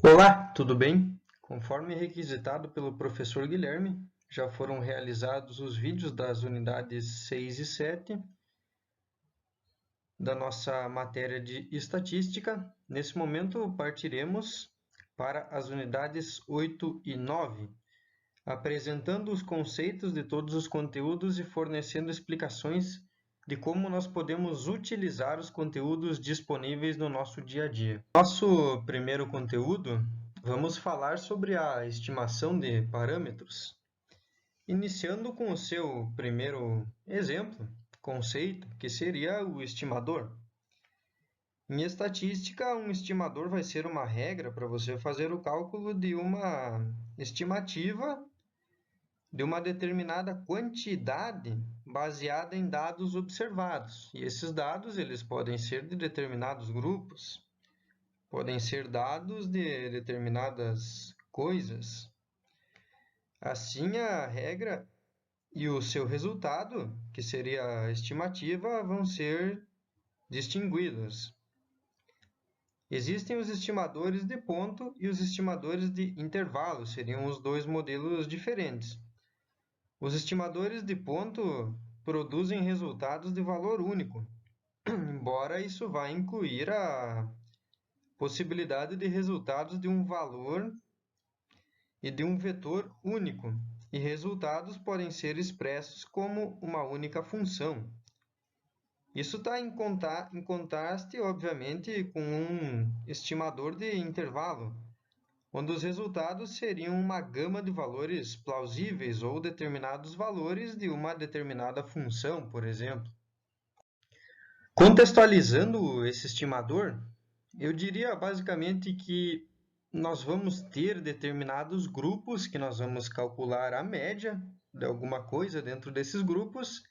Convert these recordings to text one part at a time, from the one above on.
Olá, tudo bem? Conforme requisitado pelo professor Guilherme, já foram realizados os vídeos das unidades 6 e 7 da nossa matéria de estatística. Nesse momento, partiremos para as unidades 8 e 9, apresentando os conceitos de todos os conteúdos e fornecendo explicações de como nós podemos utilizar os conteúdos disponíveis no nosso dia a dia. Nosso primeiro conteúdo, vamos falar sobre a estimação de parâmetros, iniciando com o seu primeiro exemplo, conceito, que seria o estimador. Em estatística, um estimador vai ser uma regra para você fazer o cálculo de uma estimativa de uma determinada quantidade baseada em dados observados. E esses dados eles podem ser de determinados grupos, podem ser dados de determinadas coisas. Assim, a regra e o seu resultado, que seria a estimativa, vão ser distinguidos. Existem os estimadores de ponto e os estimadores de intervalo, seriam os dois modelos diferentes. Os estimadores de ponto produzem resultados de valor único, embora isso vá incluir a possibilidade de resultados de um valor e de um vetor único, e resultados podem ser expressos como uma única função. Isso está em contraste, obviamente, com um estimador de intervalo, onde os resultados seriam uma gama de valores plausíveis ou determinados valores de uma determinada função, por exemplo. Contextualizando esse estimador, eu diria basicamente que nós vamos ter determinados grupos que nós vamos calcular a média de alguma coisa dentro desses grupos,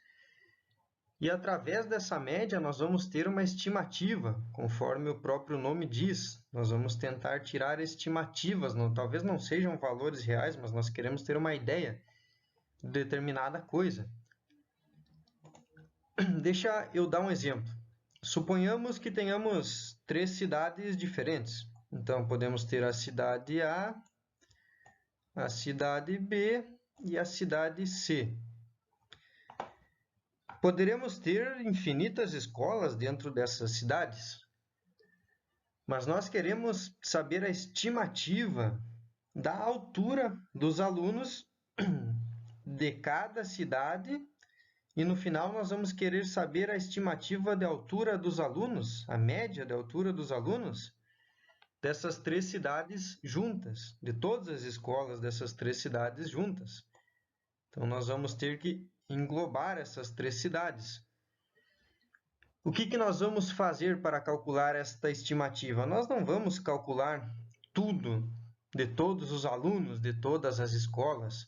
e através dessa média nós vamos ter uma estimativa, conforme o próprio nome diz. Nós vamos tentar tirar estimativas, talvez não sejam valores reais, mas nós queremos ter uma ideia de determinada coisa. Deixa eu dar um exemplo. Suponhamos que tenhamos três cidades diferentes. Então, podemos ter a cidade a cidade B e a cidade C. Poderemos ter infinitas escolas dentro dessas cidades, mas nós queremos saber a estimativa da altura dos alunos de cada cidade, e no final nós vamos querer saber a estimativa de altura dos alunos, a média de altura dos alunos dessas três cidades juntas, de todas as escolas dessas três cidades juntas. Então, nós vamos ter que englobar essas três cidades. O que nós vamos fazer para calcular esta estimativa? Nós não vamos calcular tudo de todos os alunos de todas as escolas.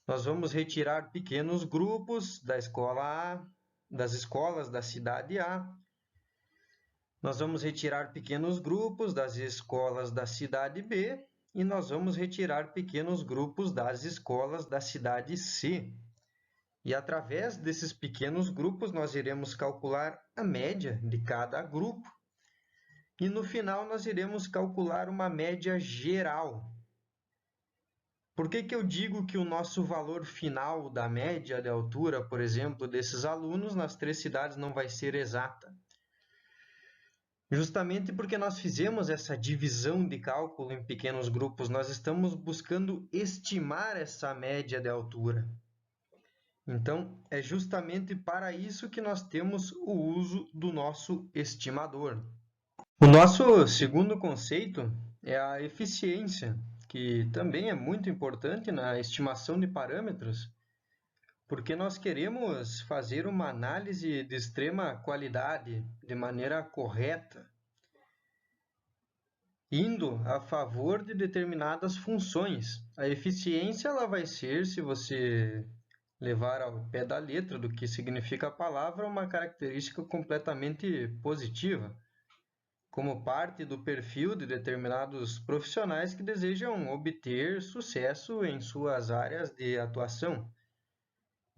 Nós vamos retirar pequenos grupos da escola A, das escolas da cidade A. Nós vamos retirar pequenos grupos das escolas da cidade B e nós vamos retirar pequenos grupos das escolas da cidade C. E através desses pequenos grupos nós iremos calcular a média de cada grupo e no final nós iremos calcular uma média geral. Por que eu digo que o nosso valor final da média de altura, por exemplo, desses alunos nas três cidades não vai ser exata? Justamente porque nós fizemos essa divisão de cálculo em pequenos grupos, nós estamos buscando estimar essa média de altura. Então, é justamente para isso que nós temos o uso do nosso estimador. O nosso segundo conceito é a eficiência, que também é muito importante na estimação de parâmetros, porque nós queremos fazer uma análise de extrema qualidade, de maneira correta, indo a favor de determinadas funções. A eficiência ela vai ser, se você levar ao pé da letra do que significa a palavra, uma característica completamente positiva, como parte do perfil de determinados profissionais que desejam obter sucesso em suas áreas de atuação.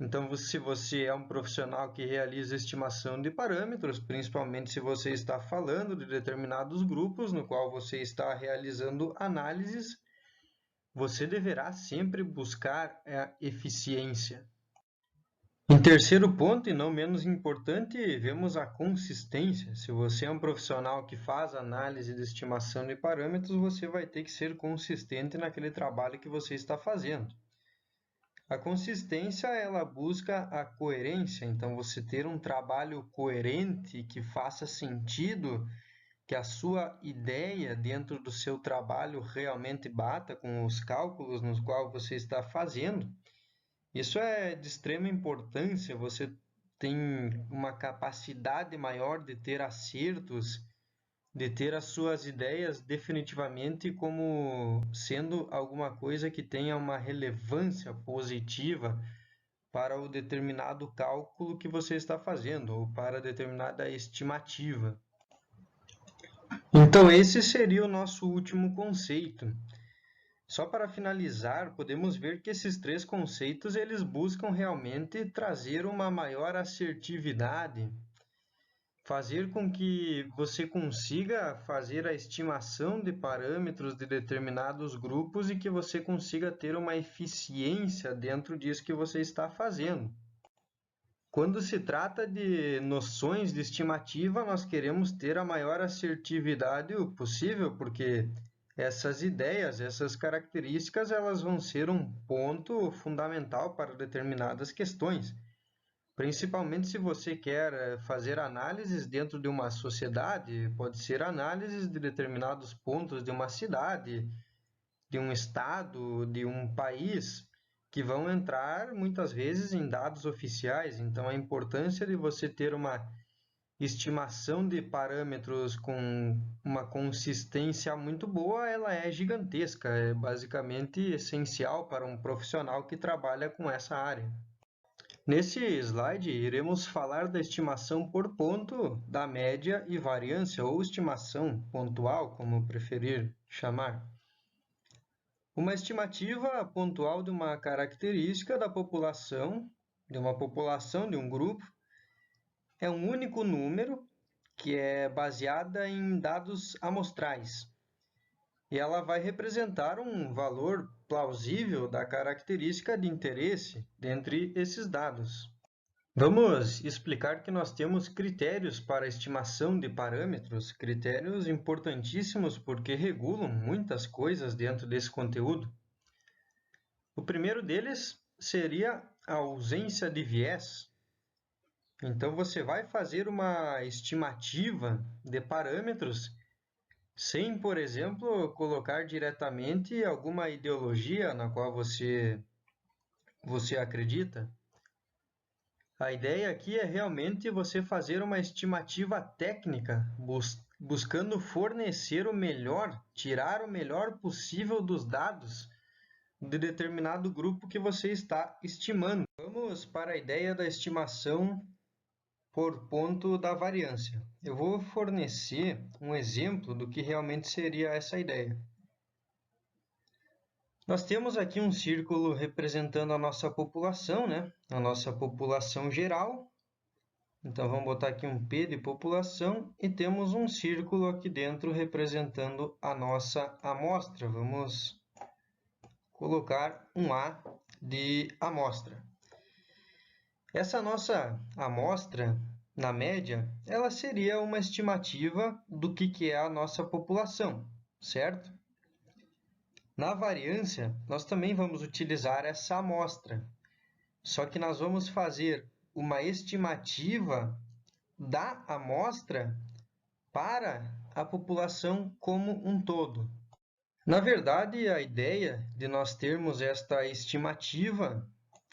Então, se você é um profissional que realiza estimação de parâmetros, principalmente se você está falando de determinados grupos no qual você está realizando análises, você deverá sempre buscar a eficiência. Em terceiro ponto, e não menos importante, vemos a consistência. Se você é um profissional que faz análise de estimação de parâmetros, você vai ter que ser consistente naquele trabalho que você está fazendo. A consistência, ela busca a coerência, então você ter um trabalho coerente que faça sentido, que a sua ideia dentro do seu trabalho realmente bata com os cálculos nos quais você está fazendo. Isso é de extrema importância, você tem uma capacidade maior de ter acertos, de ter as suas ideias definitivamente como sendo alguma coisa que tenha uma relevância positiva para o determinado cálculo que você está fazendo, ou para determinada estimativa. Então, esse seria o nosso último conceito. Só para finalizar, podemos ver que esses três conceitos eles buscam realmente trazer uma maior assertividade, fazer com que você consiga fazer a estimação de parâmetros de determinados grupos e que você consiga ter uma eficiência dentro disso que você está fazendo. Quando se trata de noções de estimativa, nós queremos ter a maior assertividade possível, porque essas ideias, essas características, elas vão ser um ponto fundamental para determinadas questões. Principalmente se você quer fazer análises dentro de uma sociedade, pode ser análises de determinados pontos de uma cidade, de um estado, de um país, que vão entrar muitas vezes em dados oficiais. Então, a importância de você ter uma estimação de parâmetros com uma consistência muito boa, ela é gigantesca, é basicamente essencial para um profissional que trabalha com essa área. Nesse slide, iremos falar da estimação por ponto da média e variância, ou estimação pontual, como preferir chamar. Uma estimativa pontual de uma característica da população, de um grupo, é um único número que é baseada em dados amostrais. E ela vai representar um valor plausível da característica de interesse dentre esses dados. Vamos explicar que nós temos critérios para a estimação de parâmetros, critérios importantíssimos porque regulam muitas coisas dentro desse conteúdo. O primeiro deles seria a ausência de viés. Então, você vai fazer uma estimativa de parâmetros sem, por exemplo, colocar diretamente alguma ideologia na qual você acredita. A ideia aqui é realmente você fazer uma estimativa técnica, buscando fornecer o melhor, tirar o melhor possível dos dados de determinado grupo que você está estimando. Vamos para a ideia da estimação por ponto da variância. Eu vou fornecer um exemplo do que realmente seria essa ideia. Nós temos aqui um círculo representando a nossa população, né? A nossa população geral. Então, vamos botar aqui um P de população e temos um círculo aqui dentro representando a nossa amostra. Vamos colocar um A de amostra. Essa nossa amostra, na média, ela seria uma estimativa do que é a nossa população, certo? Na variância, nós também vamos utilizar essa amostra, só que nós vamos fazer uma estimativa da amostra para a população como um todo. Na verdade, a ideia de nós termos esta estimativa,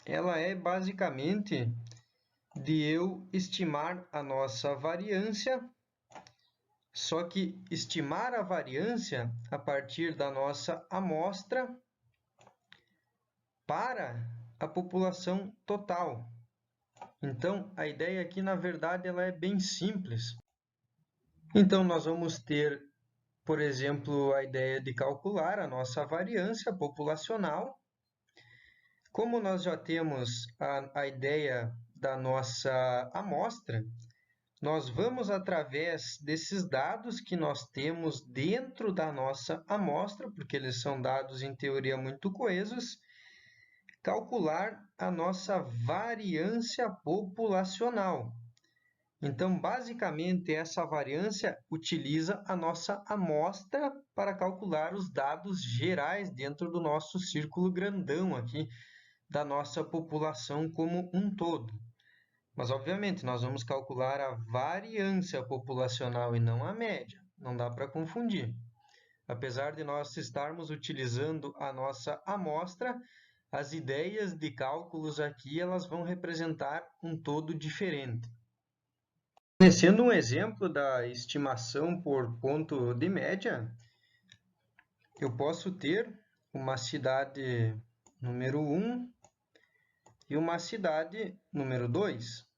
ela é basicamente de eu estimar a nossa variância, só que estimar a variância a partir da nossa amostra para a população total. Então, a ideia aqui, na verdade, ela é bem simples. Então, nós vamos ter, por exemplo, a ideia de calcular a nossa variância populacional Como nós já temos a ideia da nossa amostra, nós vamos, através desses dados que nós temos dentro da nossa amostra, porque eles são dados, em teoria, muito coesos, calcular a nossa variância populacional. Então, basicamente, essa variância utiliza a nossa amostra para calcular os dados gerais dentro do nosso círculo grandão aqui, da nossa população como um todo. Mas, obviamente, nós vamos calcular a variância populacional e não a média. Não dá para confundir. Apesar de nós estarmos utilizando a nossa amostra, as ideias de cálculos aqui elas vão representar um todo diferente. Conhecendo um exemplo da estimação por ponto de média, eu posso ter uma cidade número 1 e uma cidade número 2.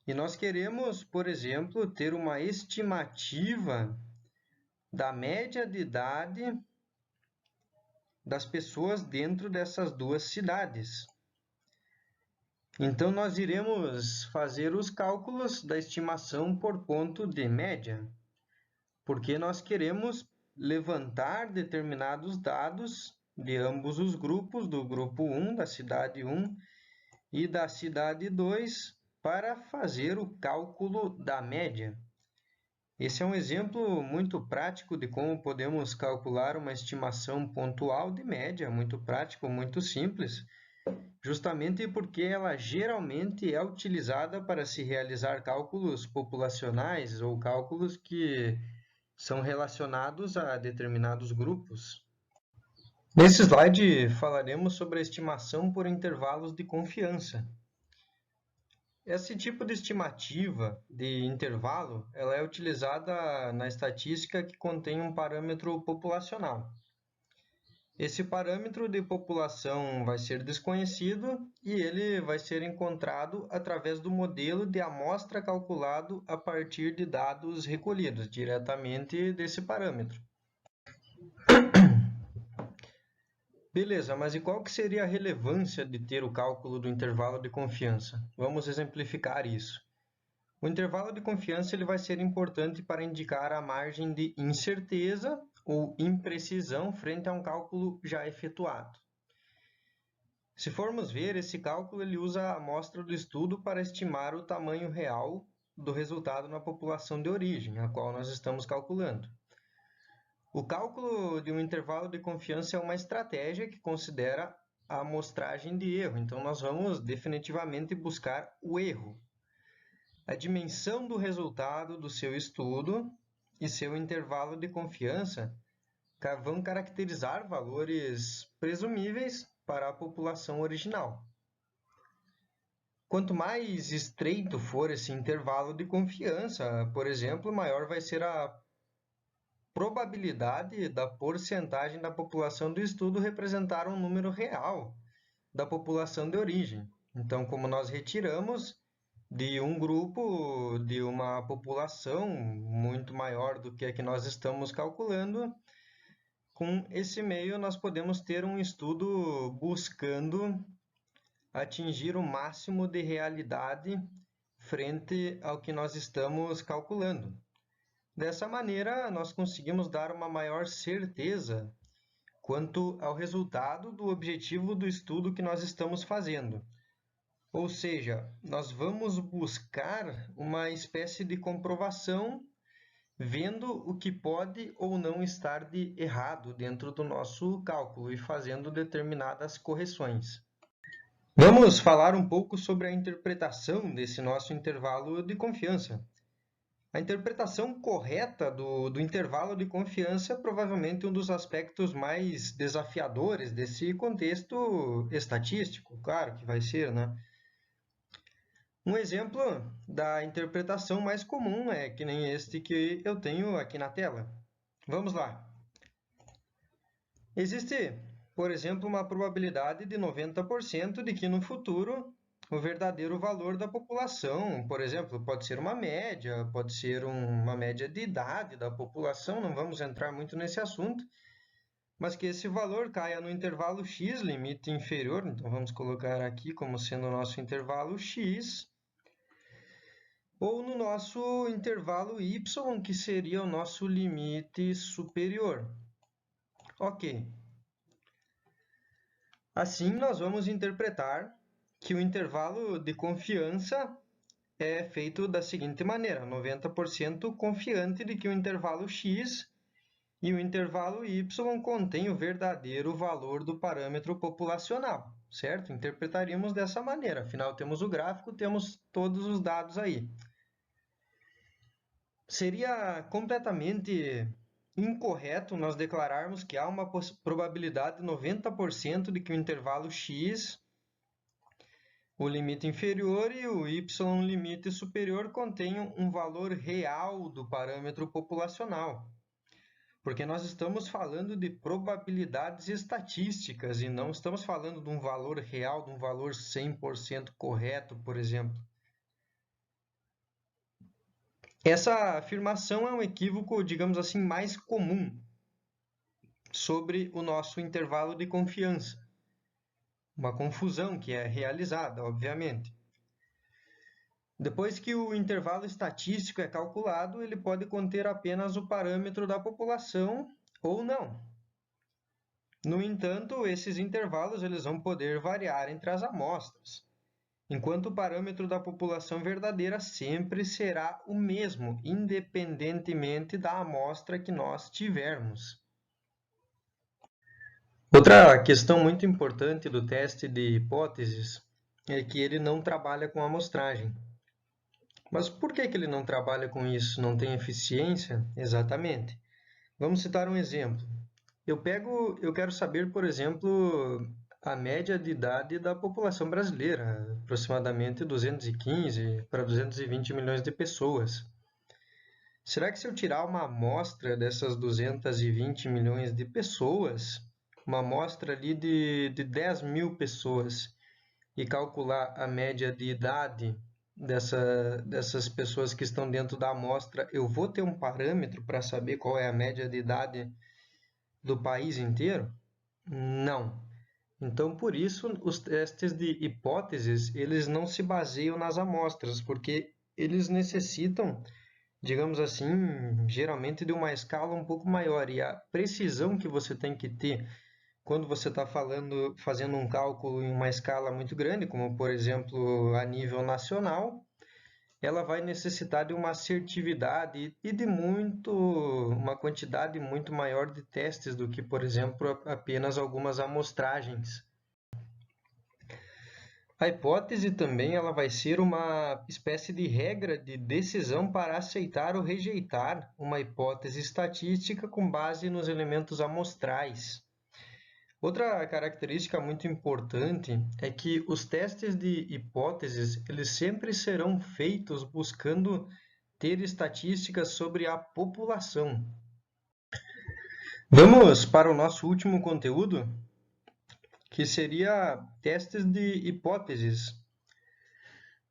E nós queremos, por exemplo, ter uma estimativa da média de idade das pessoas dentro dessas duas cidades. Então, nós iremos fazer os cálculos da estimação por ponto de média, porque nós queremos levantar determinados dados de ambos os grupos, do grupo 1, da cidade 1, e da cidade 2, para fazer o cálculo da média. Esse é um exemplo muito prático de como podemos calcular uma estimação pontual de média, muito prático, muito simples, justamente porque ela geralmente é utilizada para se realizar cálculos populacionais ou cálculos que são relacionados a determinados grupos. Nesse slide, falaremos sobre a estimação por intervalos de confiança. Esse tipo de estimativa de intervalo ela é utilizada na estatística que contém um parâmetro populacional. Esse parâmetro de população vai ser desconhecido e ele vai ser encontrado através do modelo de amostra calculado a partir de dados recolhidos diretamente desse parâmetro. Beleza, mas e qual que seria a relevância de ter o cálculo do intervalo de confiança? Vamos exemplificar isso. O intervalo de confiança ele vai ser importante para indicar a margem de incerteza ou imprecisão frente a um cálculo já efetuado. Se formos ver, esse cálculo ele usa a amostra do estudo para estimar o tamanho real do resultado na população de origem, a qual nós estamos calculando. O cálculo de um intervalo de confiança é uma estratégia que considera a amostragem de erro, então nós vamos definitivamente buscar o erro. A dimensão do resultado do seu estudo e seu intervalo de confiança vão caracterizar valores presumíveis para a população original. Quanto mais estreito for esse intervalo de confiança, por exemplo, maior vai ser a probabilidade da porcentagem da população do estudo representar um número real da população de origem. Então, como nós retiramos de um grupo, de uma população muito maior do que a que nós estamos calculando, com esse meio nós podemos ter um estudo buscando atingir o máximo de realidade frente ao que nós estamos calculando. Dessa maneira, nós conseguimos dar uma maior certeza quanto ao resultado do objetivo do estudo que nós estamos fazendo. Ou seja, nós vamos buscar uma espécie de comprovação vendo o que pode ou não estar de errado dentro do nosso cálculo e fazendo determinadas correções. Vamos falar um pouco sobre a interpretação desse nosso intervalo de confiança. A interpretação correta do intervalo de confiança é provavelmente um dos aspectos mais desafiadores desse contexto estatístico, claro que vai ser, né? Um exemplo da interpretação mais comum é que nem este que eu tenho aqui na tela. Vamos lá. Existe, por exemplo, uma probabilidade de 90% de que no futuro o verdadeiro valor da população, por exemplo, pode ser uma média, pode ser uma média de idade da população, não vamos entrar muito nesse assunto, mas que esse valor caia no intervalo x, limite inferior, então vamos colocar aqui como sendo o nosso intervalo x, ou no nosso intervalo y, que seria o nosso limite superior. Ok. Assim, nós vamos interpretar que o intervalo de confiança é feito da seguinte maneira: 90% confiante de que o intervalo x e o intervalo y contém o verdadeiro valor do parâmetro populacional, certo? Interpretaríamos dessa maneira. Afinal, temos o gráfico, temos todos os dados aí. Seria completamente incorreto nós declararmos que há uma probabilidade de 90% de que o intervalo x, o limite inferior, e o y, limite superior, contenham um valor real do parâmetro populacional. Porque nós estamos falando de probabilidades estatísticas e não estamos falando de um valor real, de um valor 100% correto, por exemplo. Essa afirmação é um equívoco, digamos assim, mais comum sobre o nosso intervalo de confiança. Uma confusão que é realizada, obviamente. Depois que o intervalo estatístico é calculado, ele pode conter apenas o parâmetro da população ou não. No entanto, esses intervalos eles vão poder variar entre as amostras, enquanto o parâmetro da população verdadeira sempre será o mesmo, independentemente da amostra que nós tivermos. Outra questão muito importante do teste de hipóteses é que ele não trabalha com amostragem. Mas por que ele não trabalha com isso? Não tem eficiência? Exatamente. Vamos citar um exemplo. Eu quero saber, por exemplo, a média de idade da população brasileira, aproximadamente 215 para 220 milhões de pessoas. Será que se eu tirar uma amostra dessas 220 milhões de pessoas, uma amostra ali de 10 mil pessoas, e calcular a média de idade dessas pessoas que estão dentro da amostra, eu vou ter um parâmetro para saber qual é a média de idade do país inteiro? Não. Então, por isso, os testes de hipóteses, eles não se baseiam nas amostras, porque eles necessitam, digamos assim, geralmente de uma escala um pouco maior. E a precisão que você tem que ter quando você está fazendo um cálculo em uma escala muito grande, como, por exemplo, a nível nacional, ela vai necessitar de uma assertividade e de uma quantidade muito maior de testes do que, por exemplo, apenas algumas amostragens. A hipótese também ela vai ser uma espécie de regra de decisão para aceitar ou rejeitar uma hipótese estatística com base nos elementos amostrais. Outra característica muito importante é que os testes de hipóteses eles sempre serão feitos buscando ter estatísticas sobre a população. Vamos para o nosso último conteúdo, que seria testes de hipóteses.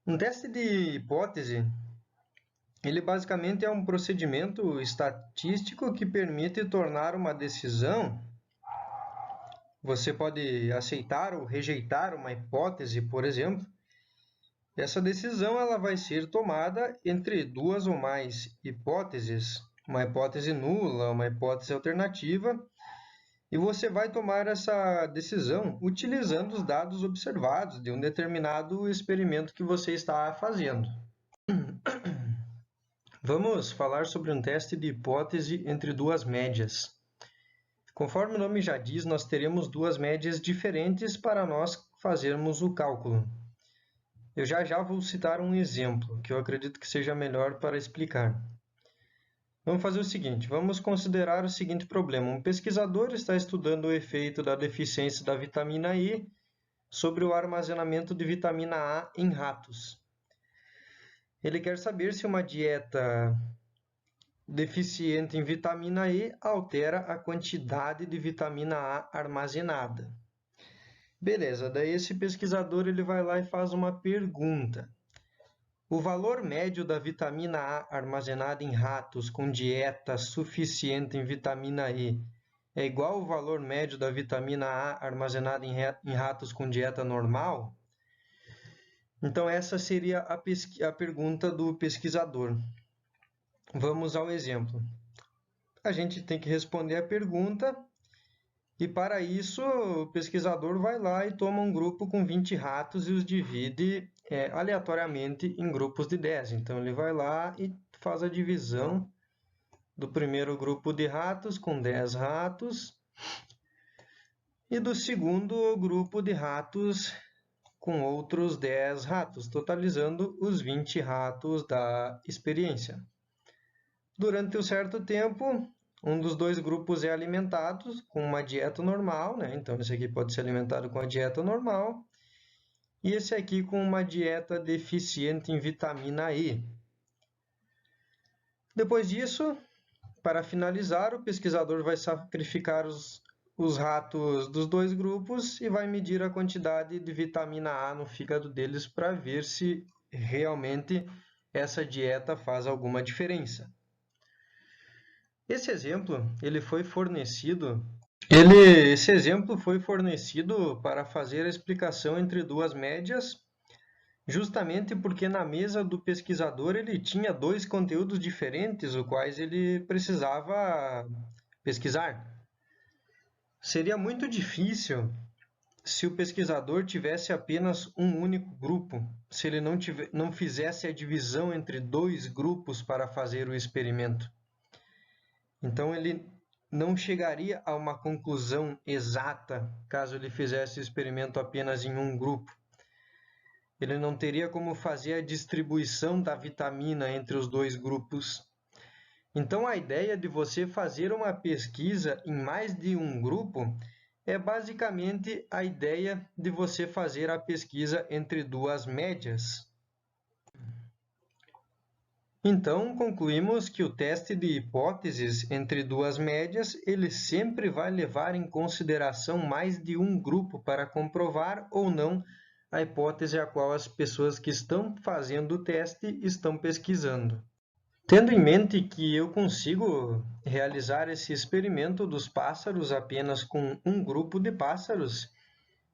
Um teste de hipótese, ele basicamente é um procedimento estatístico que permite tornar uma decisão. Você pode aceitar ou rejeitar uma hipótese, por exemplo. Essa decisão ela vai ser tomada entre duas ou mais hipóteses, uma hipótese nula, uma hipótese alternativa, e você vai tomar essa decisão utilizando os dados observados de um determinado experimento que você está fazendo. Vamos falar sobre um teste de hipótese entre duas médias. Conforme o nome já diz, nós teremos duas médias diferentes para nós fazermos o cálculo. Eu já vou citar um exemplo, que eu acredito que seja melhor para explicar. Vamos fazer o seguinte, vamos considerar o seguinte problema. Um pesquisador está estudando o efeito da deficiência da vitamina E sobre o armazenamento de vitamina A em ratos. Ele quer saber se uma dieta deficiente em vitamina E altera a quantidade de vitamina A armazenada. Beleza, daí esse pesquisador ele vai lá e faz uma pergunta. O valor médio da vitamina A armazenada em ratos com dieta suficiente em vitamina E é igual ao valor médio da vitamina A armazenada em ratos com dieta normal? Então, essa seria a pergunta do pesquisador. Vamos ao exemplo. A gente tem que responder a pergunta e, para isso, o pesquisador vai lá e toma um grupo com 20 ratos e os divide aleatoriamente em grupos de 10. Então, ele vai lá e faz a divisão do primeiro grupo de ratos com 10 ratos e do segundo grupo de ratos com outros 10 ratos, totalizando os 20 ratos da experiência. Durante um certo tempo, um dos dois grupos é alimentado com uma dieta normal, né? Então, esse aqui pode ser alimentado com a dieta normal, e esse aqui com uma dieta deficiente em vitamina E. Depois disso, para finalizar, o pesquisador vai sacrificar os ratos dos dois grupos e vai medir a quantidade de vitamina A no fígado deles para ver se realmente essa dieta faz alguma diferença. Esse exemplo foi fornecido para fazer a explicação entre duas médias, justamente porque na mesa do pesquisador ele tinha dois conteúdos diferentes, os quais ele precisava pesquisar. Seria muito difícil se o pesquisador tivesse apenas um único grupo, se ele não fizesse a divisão entre dois grupos para fazer o experimento. Então, ele não chegaria a uma conclusão exata caso ele fizesse o experimento apenas em um grupo. Ele não teria como fazer a distribuição da vitamina entre os dois grupos. Então, a ideia de você fazer uma pesquisa em mais de um grupo é basicamente a ideia de você fazer a pesquisa entre duas médias. Então, concluímos que o teste de hipóteses entre duas médias, ele sempre vai levar em consideração mais de um grupo para comprovar ou não a hipótese a qual as pessoas que estão fazendo o teste estão pesquisando. Tendo em mente que eu consigo realizar esse experimento dos pássaros apenas com um grupo de pássaros,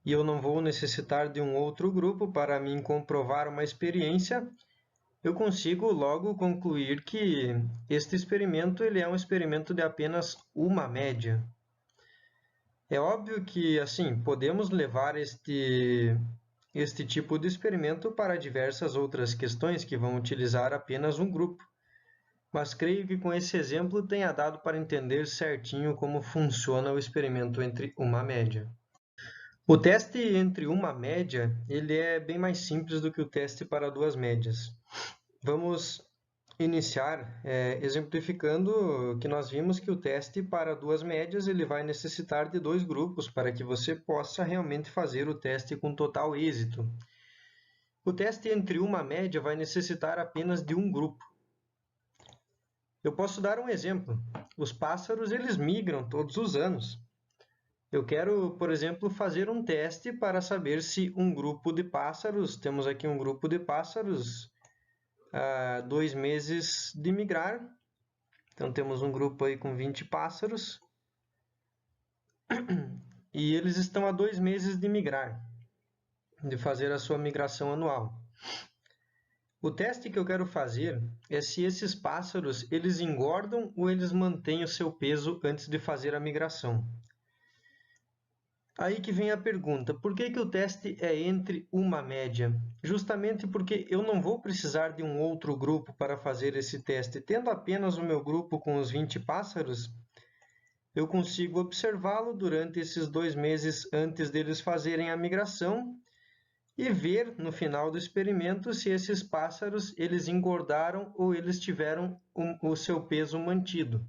e eu não vou necessitar de um outro grupo para mim comprovar uma experiência, eu consigo logo concluir que este experimento é um experimento de apenas uma média. É óbvio que, assim, podemos levar este tipo de experimento para diversas outras questões que vão utilizar apenas um grupo. Mas creio que com esse exemplo tenha dado para entender certinho como funciona o experimento entre uma média. O teste entre uma média é bem mais simples do que o teste para duas médias. Vamos iniciar exemplificando que nós vimos que o teste para duas médias ele vai necessitar de dois grupos para que você possa realmente fazer o teste com total êxito. O teste entre uma média vai necessitar apenas de um grupo. Eu posso dar um exemplo. Os pássaros eles migram todos os anos. Eu quero, por exemplo, fazer um teste para saber se um grupo de pássaros, temos aqui um grupo de pássaros, 2 meses de migrar. Então, temos um grupo aí com 20 pássaros. E eles estão há 2 meses de migrar, de fazer a sua migração anual. O teste que eu quero fazer é se esses pássaros eles engordam ou eles mantêm o seu peso antes de fazer a migração. Aí que vem a pergunta, por que o teste é entre uma média? Justamente porque eu não vou precisar de um outro grupo para fazer esse teste. Tendo apenas o meu grupo com os 20 pássaros, eu consigo observá-lo durante esses 2 meses antes deles fazerem a migração e ver no final do experimento se esses pássaros eles engordaram ou eles tiveram o seu peso mantido.